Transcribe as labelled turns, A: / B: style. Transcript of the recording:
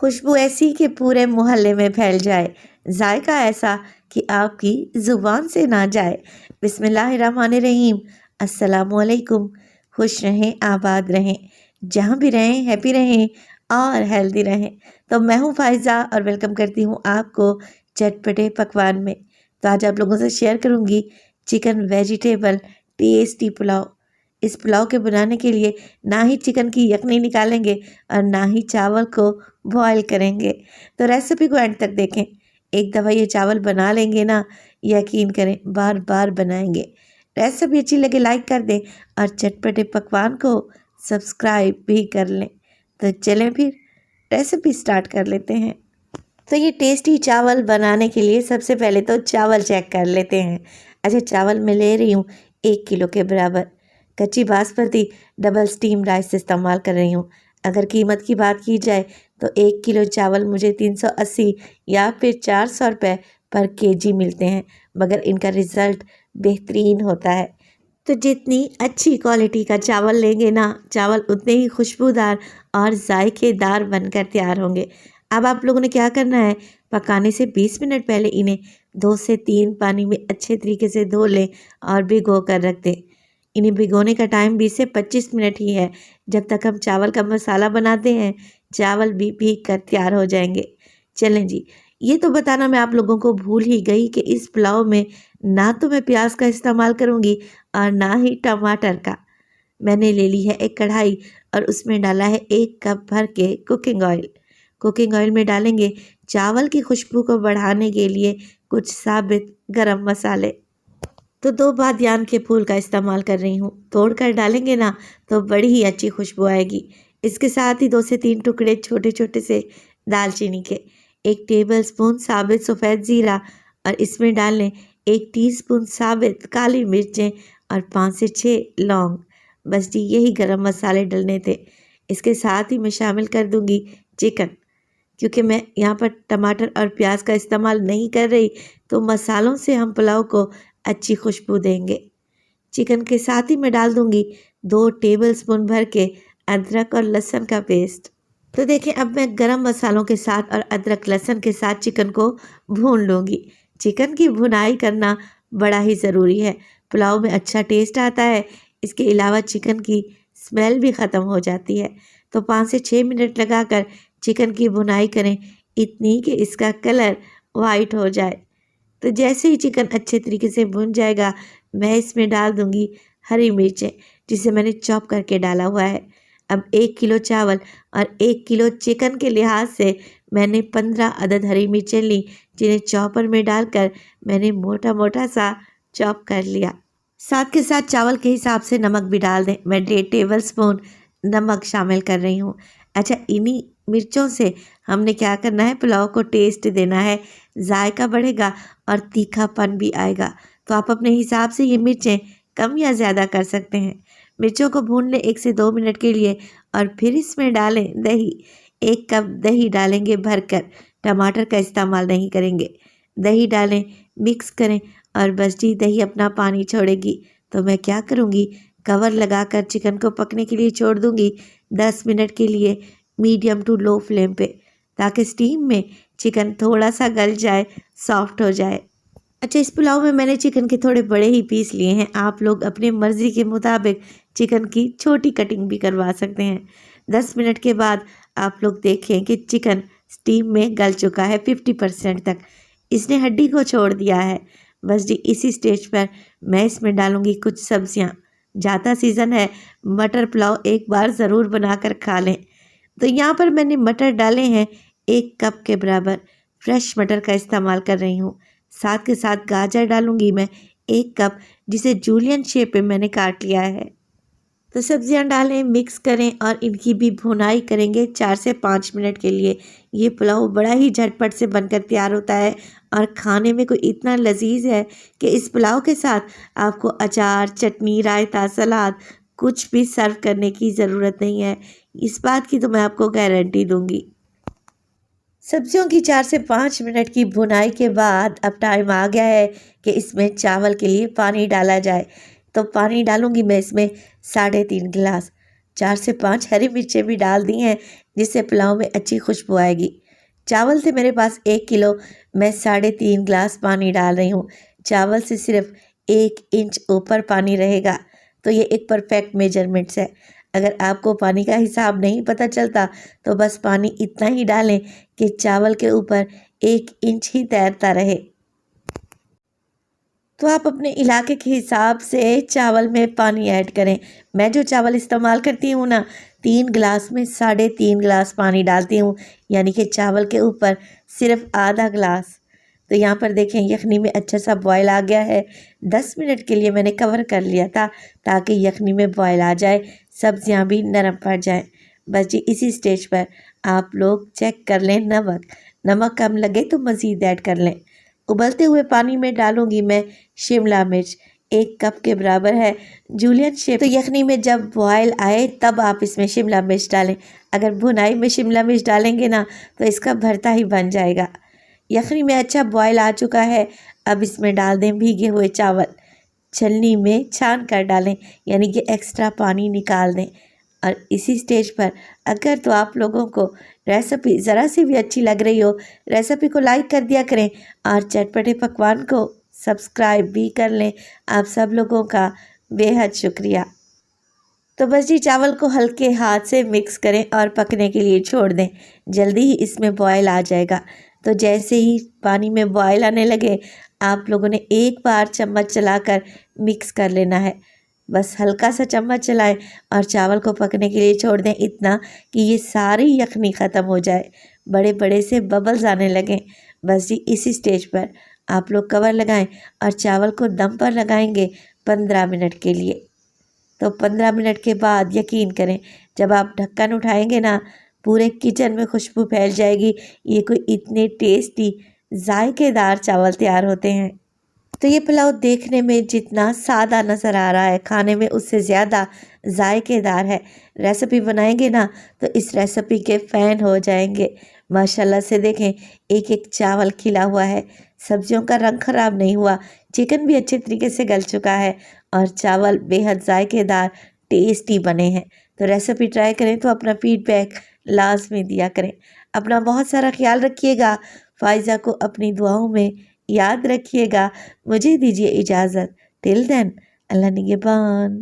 A: खुशबू ऐसी कि पूरे मोहल्ले में फैल जाए, जायका ऐसा कि आपकी ज़ुबान से ना जाए। बिस्मिल्लाहिर्रहमानिर्रहीम। अस्सलामुअलैकुम। खुश रहें, आबाद रहें, जहाँ भी रहें हैप्पी रहें और हेल्दी रहें। तो मैं हूँ फ़ाइज़ा और वेलकम करती हूँ आपको चटपटे पकवान में। तो आज आप लोगों से शेयर करूँगी चिकन वेजिटेबल टेस्टी पुलाव। इस पुलाव के बनाने के लिए ना ही चिकन की यखनी निकालेंगे और ना ही चावल को बॉयल करेंगे। तो रेसिपी को एंड तक देखें। एक दफ़ा ये चावल बना लेंगे ना, यकीन करें बार बार बनाएंगे। रेसिपी अच्छी लगे लाइक कर दें और चटपटे पकवान को सब्सक्राइब भी कर लें। तो चलें फिर रेसिपी स्टार्ट कर लेते हैं। तो ये टेस्टी चावल बनाने के लिए सबसे पहले तो चावल चेक कर लेते हैं। अच्छा, चावल मैं ले रही हूँ 1 किलो के बराबर। कच्ची बासमती डबल स्टीम राइस इस्तेमाल कर रही हूँ। अगर कीमत की बात की जाए तो 1 किलो चावल मुझे 380 या फिर 400 रुपये पर केजी मिलते हैं, मगर इनका रिज़ल्ट बेहतरीन होता है। तो जितनी अच्छी क्वालिटी का चावल लेंगे ना, चावल उतने ही खुशबूदार और जायकेदार बनकर तैयार होंगे। अब आप लोगों ने क्या करना है, पकाने से 20 मिनट पहले इन्हें 2 से 3 पानी में अच्छे तरीके से धो लें और भिगो कर रख दें। इन्हें भिगोने का टाइम 20 से 25 मिनट ही है। जब तक हम चावल का मसाला बनाते हैं, चावल भी भीग कर तैयार हो जाएंगे। चलें जी, ये तो बताना मैं आप लोगों को भूल ही गई कि इस पुलाव में ना तो मैं प्याज का इस्तेमाल करूँगी और ना ही टमाटर का। मैंने ले ली है एक कढ़ाई और उसमें डाला है 1 कप भर के कुकिंग ऑयल। कुकिंग ऑयल में डालेंगे चावल की खुशबू को बढ़ाने के लिए कुछ साबित गरम मसाले। तो 2 बादियान के फूल का इस्तेमाल कर रही हूँ। तोड़ कर डालेंगे ना तो बड़ी ही अच्छी खुशबू आएगी। इसके साथ ही 2 से 3 टुकड़े छोटे छोटे से दालचीनी के, 1 टेबलस्पून साबित सफ़ेद ज़ीरा और इसमें डाल लें 1 टीस्पून साबित काली मिर्चें और 5 से 6 लौंग। बस जी, यही गरम मसाले डलने थे। इसके साथ ही मैं शामिल कर दूंगी चिकन। क्योंकि मैं यहाँ पर टमाटर और प्याज का इस्तेमाल नहीं कर रही, तो मसालों से हम पुलाव को अच्छी खुशबू देंगे। चिकन के साथ ही मैं डाल दूंगी 2 टेबलस्पून भर के अदरक और लहसुन का पेस्ट। तो देखिए, अब मैं गरम मसालों के साथ और अदरक लहसुन के साथ चिकन को भून लूँगी। चिकन की भुनाई करना बड़ा ही ज़रूरी है, पुलाव में अच्छा टेस्ट आता है। इसके अलावा चिकन की स्मेल भी ख़त्म हो जाती है। तो 5 से 6 मिनट लगाकर चिकन की भुनाई करें, इतनी कि इसका कलर वाइट हो जाए। तो जैसे ही चिकन अच्छे तरीके से भुन जाएगा, मैं इसमें डाल दूंगी हरी मिर्चें, जिसे मैंने चॉप करके डाला हुआ है। अब 1 किलो चावल और 1 किलो चिकन के लिहाज से मैंने 15 अदद हरी मिर्चें ली, जिन्हें चॉपर में डालकर मैंने मोटा मोटा सा चॉप कर लिया। साथ के साथ चावल के हिसाब से नमक भी डाल दें। मैं 1.5 टेबलस्पून नमक शामिल कर रही हूँ। अच्छा, इन्हीं मिर्चों से हमने क्या करना है, पुलाव को टेस्ट देना है, जायका बढ़ेगा और तीखापन भी आएगा। तो आप अपने हिसाब से ये मिर्चें कम या ज़्यादा कर सकते हैं। मिर्चों को भून लें 1 से 2 मिनट के लिए और फिर इसमें डालें दही। 1 कप दही डालेंगे भरकर, टमाटर का इस्तेमाल नहीं करेंगे। दही डालें, मिक्स करें और बस जी, दही अपना पानी छोड़ेगी। तो मैं क्या करूँगी, कवर लगाकर चिकन को पकने के लिए छोड़ दूँगी 10 मिनट के लिए मीडियम टू लो फ्लेम पे, ताकि स्टीम में चिकन थोड़ा सा गल जाए, सॉफ्ट हो जाए। अच्छा, इस पुलाव में मैंने चिकन के थोड़े बड़े ही पीस लिए हैं। आप लोग अपने मर्ज़ी के मुताबिक चिकन की छोटी कटिंग भी करवा सकते हैं। 10 मिनट के बाद आप लोग देखें कि चिकन स्टीम में गल चुका है 50% तक। इसने हड्डी को छोड़ दिया है। बस जी, इसी स्टेज पर मैं इसमें डालूँगी कुछ सब्जियाँ। ज़्यादा सीज़न है, मटर पुलाव एक बार ज़रूर बनाकर खा लें। तो यहाँ पर मैंने मटर डाले हैं 1 कप के बराबर। फ्रेश मटर का इस्तेमाल कर रही हूँ। साथ के साथ गाजर डालूँगी मैं 1 कप, जिसे जूलियन शेप में मैंने काट लिया है। तो सब्जियां डालें, मिक्स करें और इनकी भी भुनाई करेंगे 4 से 5 मिनट के लिए। ये पुलाव बड़ा ही झटपट से बनकर तैयार होता है और खाने में कोई इतना लजीज है कि इस पुलाव के साथ आपको अचार, चटनी, रायता, सलाद कुछ भी सर्व करने की ज़रूरत नहीं है। इस बात की तो मैं आपको गारंटी दूंगी। सब्जियों की 4 से 5 मिनट की भुनाई के बाद अब टाइम आ गया है कि इसमें चावल के लिए पानी डाला जाए। तो पानी डालूंगी मैं इसमें 3.5 गिलास। 4 से 5 हरी मिर्चें भी डाल दी हैं, जिससे पुलाव में अच्छी खुशबू आएगी। चावल थे मेरे पास 1 किलो, मैं 3.5 ग्लास पानी डाल रही हूँ। चावल से सिर्फ 1 इंच ऊपर पानी रहेगा, तो ये एक परफेक्ट मेजरमेंट्स है। अगर आपको पानी का हिसाब नहीं पता चलता तो बस पानी इतना ही डालें कि चावल के ऊपर 1 इंच ही तैरता रहे। तो आप अपने इलाके के हिसाब से चावल में पानी ऐड करें। मैं जो चावल इस्तेमाल करती हूँ ना, 3 गिलास में 3.5 गिलास पानी डालती हूँ, यानी कि चावल के ऊपर सिर्फ आधा गिलास। तो यहाँ पर देखें यखनी में अच्छा सा बॉयल आ गया है। 10 मिनट के लिए मैंने कवर कर लिया था ताकि यखनी में बॉयल आ जाए, सब्जियाँ भी नरम पड़ जाएँ। बस जी इसी स्टेज पर आप लोग चेक कर लें नमक। नमक कम लगे तो मज़ीद ऐड कर लें। उबलते हुए पानी में डालूंगी मैं शिमला मिर्च, 1 कप के बराबर है। जूलियन शेप तो यखनी में जब बॉयल आए तब आप इसमें शिमला मिर्च डालें। अगर भुनाई में शिमला मिर्च डालेंगे ना तो इसका भरता ही बन जाएगा। यखनी में अच्छा बॉयल आ चुका है, अब इसमें डाल दें भीगे हुए चावल। छलनी में छान कर डालें, यानी कि एक्स्ट्रा पानी निकाल दें। और इसी स्टेज पर अगर तो आप लोगों को रेसिपी ज़रा सी भी अच्छी लग रही हो, रेसिपी को लाइक कर दिया करें और चटपटे पकवान को सब्सक्राइब भी कर लें। आप सब लोगों का बेहद शुक्रिया। तो बस जी चावल को हल्के हाथ से मिक्स करें और पकने के लिए छोड़ दें, जल्दी ही इसमें बॉयल आ जाएगा। तो जैसे ही पानी में बॉयल आने लगे आप लोगों ने एक बार चम्मच चलाकर मिक्स कर लेना है। बस हल्का सा चम्मच चलाएं और चावल को पकने के लिए छोड़ दें, इतना कि ये सारी यखनी ख़त्म हो जाए, बड़े बड़े से बबल्स आने लगें। बस जी इसी स्टेज पर आप लोग कवर लगाएं और चावल को दम पर लगाएंगे 15 मिनट के लिए। तो 15 मिनट के बाद यकीन करें जब आप ढक्कन उठाएंगे ना, पूरे किचन में खुशबू फैल जाएगी। ये कोई इतने टेस्टी जायकेदार चावल तैयार होते हैं। तो ये पुलाव देखने में जितना सादा नज़र आ रहा है, खाने में उससे ज़्यादा जायकेदार है। रेसिपी बनाएंगे ना तो इस रेसिपी के फ़ैन हो जाएंगे। माशाल्लाह से देखें एक एक चावल खिला हुआ है, सब्जियों का रंग ख़राब नहीं हुआ, चिकन भी अच्छे तरीके से गल चुका है और चावल बेहद जायकेदार टेस्टी बने हैं। तो रेसिपी ट्राई करें तो अपना फीडबैक लाजमी दिया करें। अपना बहुत सारा ख्याल रखिएगा। फ़ाइज़ा को अपनी दुआओं में याद रखिएगा। मुझे दीजिए इजाज़त। टिल देन अल्लाह निगहबान।